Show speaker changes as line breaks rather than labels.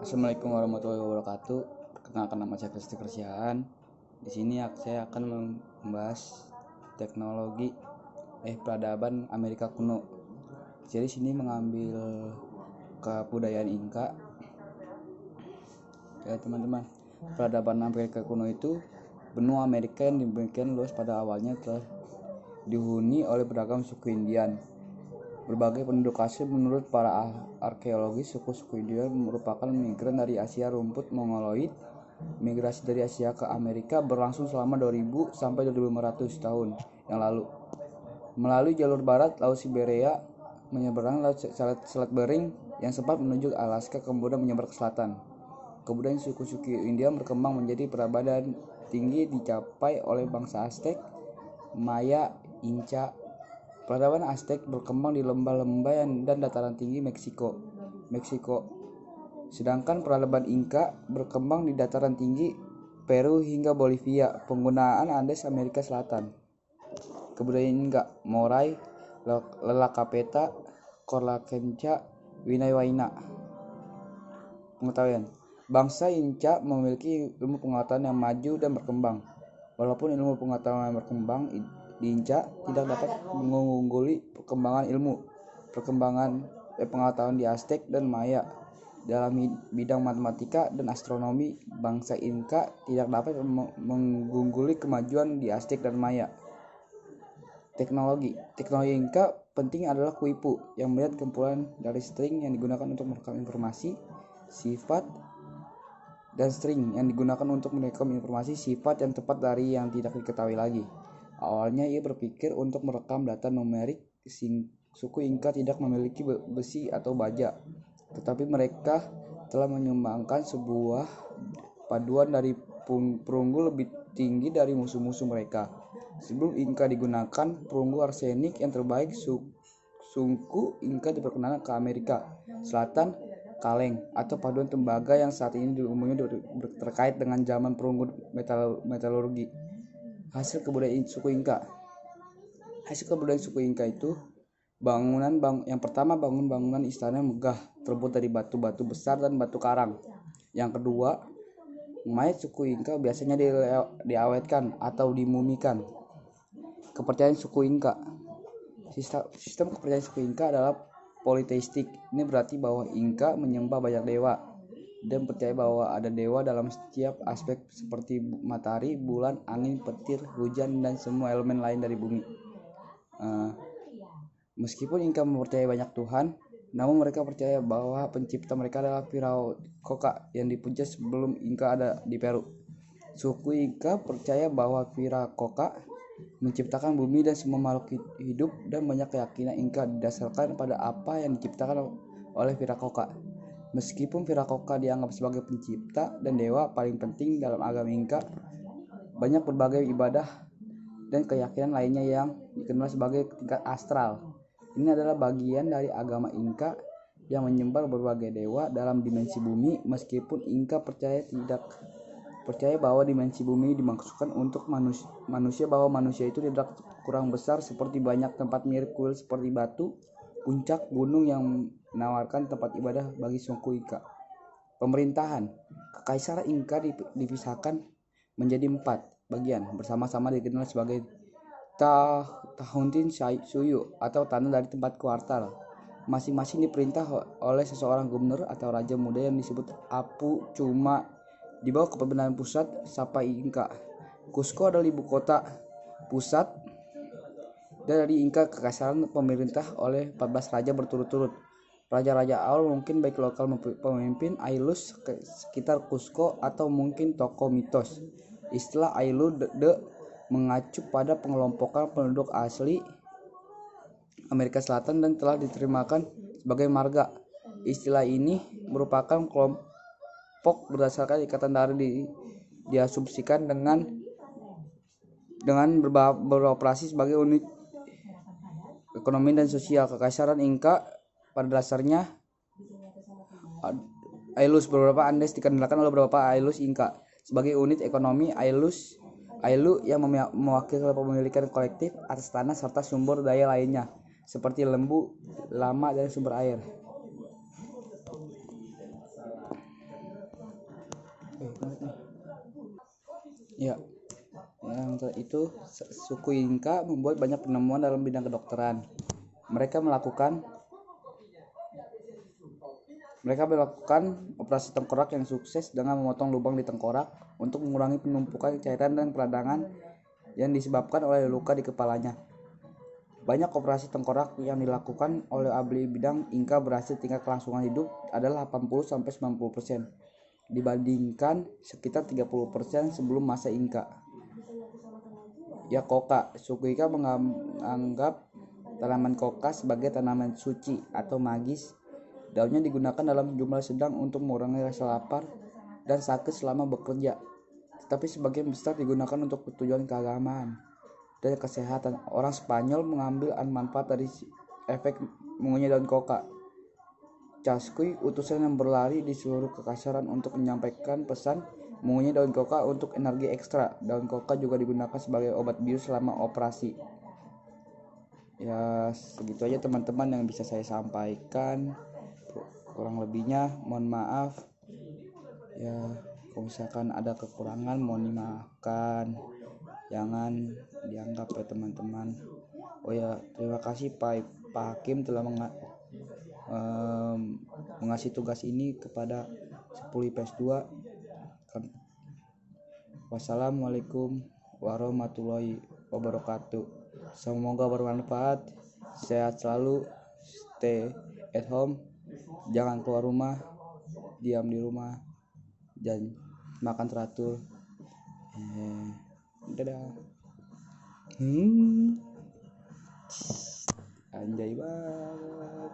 Assalamualaikum warahmatullahi wabarakatuh. Perkenalkan, nama saya Kristi Kersiaan. Di sini saya akan membahas teknologi peradaban Amerika kuno. Jadi sini mengambil kebudayaan Inka. Ya teman-teman, peradaban Amerika kuno itu benua Amerika yang demikian luas pada awalnya telah dihuni oleh beragam suku Indian. Berbagai penduduk asli menurut para arkeologis, suku-suku Indian merupakan migran dari Asia rumput Mongoloid. Migrasi dari Asia ke Amerika berlangsung selama 2000 sampai 2500 tahun yang lalu. Melalui jalur barat Laut Siberia, menyeberang Laut Selat Bering yang sempat menuju Alaska, kemudian menyebar ke selatan. Kemudian suku-suku Indian berkembang menjadi peradaban tinggi dicapai oleh bangsa Aztec, Maya, Inca. Peradaban Aztec berkembang di lembah-lembah dan dataran tinggi Meksiko. Sedangkan peradaban Inca berkembang di dataran tinggi Peru hingga Bolivia, penggunaan Andes Amerika Selatan. Kebudayaan Inca, Morai, Lelakapeta, Korlakenca, Winaiwaina. Pengetahuan. Bangsa Inca memiliki ilmu pengetahuan yang maju dan berkembang. Walaupun ilmu pengetahuan yang berkembang di Inca tidak dapat mengungguli perkembangan pengetahuan di Aztec dan Maya. Dalam bidang matematika dan astronomi, bangsa Inca tidak dapat mengungguli kemajuan di Aztec dan Maya. Teknologi Inca penting adalah kuipu, yang melihat kumpulan dari string yang digunakan untuk merekam informasi, sifat, dan string yang digunakan untuk merekam informasi sifat yang tepat dari yang tidak diketahui lagi. Awalnya ia berpikir untuk merekam data numerik. Suku Inca tidak memiliki besi atau baja, tetapi mereka telah menyumbangkan sebuah paduan dari perunggu lebih tinggi dari musuh-musuh mereka. Sebelum Inca digunakan perunggu arsenik yang terbaik, suku Inca diperkenalkan ke Amerika Selatan kaleng atau paduan tembaga yang saat ini umumnya terkait dengan zaman perunggu metalurgi. Hasil kebudayaan suku Inca itu yang pertama, bangunan istana megah terbuat dari batu-batu besar dan batu karang. Yang kedua, mayat suku Inca biasanya diawetkan atau dimumikan. Kepercayaan suku Inca. Sistem kepercayaan suku Inca adalah politeistik. Ini berarti bahwa Inca menyembah banyak dewa dan percaya bahwa ada dewa dalam setiap aspek seperti matahari, bulan, angin, petir, hujan, dan semua elemen lain dari bumi. Meskipun Inca mempercayai banyak Tuhan, namun mereka percaya bahwa pencipta mereka adalah Viracocha yang dipuja sebelum Inca ada di Peru. Suku Inca percaya bahwa Viracocha menciptakan bumi dan semua makhluk hidup, dan banyak keyakinan Inca didasarkan pada apa yang diciptakan oleh Viracocha. Meskipun Viracocha dianggap sebagai pencipta dan dewa paling penting dalam agama Inca, banyak berbagai ibadah dan keyakinan lainnya yang dikenal sebagai tingkat astral. Ini adalah bagian dari agama Inca yang menyembah berbagai dewa dalam dimensi bumi. Meskipun Inca percaya bahwa dimensi bumi dimaksudkan untuk manusia, bahwa manusia itu tidak kurang besar seperti banyak tempat mirip kuil seperti batu, puncak gunung yang menawarkan tempat ibadah bagi suku Inca. Pemerintahan Kekaisaran Inca dipisahkan menjadi 4 bagian bersama-sama dikenal sebagai Tahuntin Suyu atau tanah dari tempat kuartal. Masing-masing diperintah oleh seseorang gubernur atau raja muda yang disebut Apu Cuma di bawah kepemimpinan pusat Sapa Inca. Cusco adalah ibu kota pusat dari Inca. Kekaisaran pemerintah oleh 14 raja berturut-turut. Raja-raja awal mungkin baik lokal pemimpin Ailus sekitar Cusco atau mungkin tokoh mitos. Istilah Ailu mengacu pada pengelompokan penduduk asli Amerika Selatan dan telah diterimakan sebagai marga. Istilah ini merupakan kelompok berdasarkan ikatan darah diasumsikan dengan beroperasi sebagai unit ekonomi dan sosial. Kekaisaran Inca pada dasarnya Ailus. Beberapa Andes dikendalikan oleh beberapa Ailus Inca. Sebagai unit ekonomi, Ailu yang mewakili kepemilikan kolektif atas tanah serta sumber daya lainnya seperti lembu, lama, dan sumber air. Ya, yang itu suku Inka membuat banyak penemuan dalam bidang kedokteran. Mereka melakukan operasi tengkorak yang sukses dengan memotong lubang di tengkorak untuk mengurangi penumpukan cairan dan peradangan yang disebabkan oleh luka di kepalanya. Banyak operasi tengkorak yang dilakukan oleh ahli bidang Inka berhasil. Tingkat kelangsungan hidup adalah 80-90% dibandingkan sekitar 30% sebelum masa Inka. Ya, koka. Suku Inka menganggap tanaman koka sebagai tanaman suci atau magis. Daunnya digunakan dalam jumlah sedang untuk mengurangi rasa lapar dan sakit selama bekerja, tetapi sebagian besar digunakan untuk tujuan keagamaan dan kesehatan. Orang Spanyol mengambil manfaat dari efek mengunyah daun koka. Chasqui, utusan yang berlari di seluruh kekasaran untuk menyampaikan pesan mengunyah daun koka untuk energi ekstra. Daun koka juga digunakan sebagai obat bius selama operasi. Ya, segitu aja teman-teman yang bisa saya sampaikan. Kurang lebihnya mohon maaf ya, kalau misalkan ada kekurangan mohon dimaafkan, jangan dianggap ya teman-teman. Oh ya, terima kasih Pak Hakim telah mengasih tugas ini kepada 10 IPS 2. Wassalamualaikum warahmatullahi wabarakatuh. Semoga bermanfaat. Sehat selalu, stay at home, jangan keluar rumah, diam di rumah, dan makan teratur. Dadah. Anjay banget.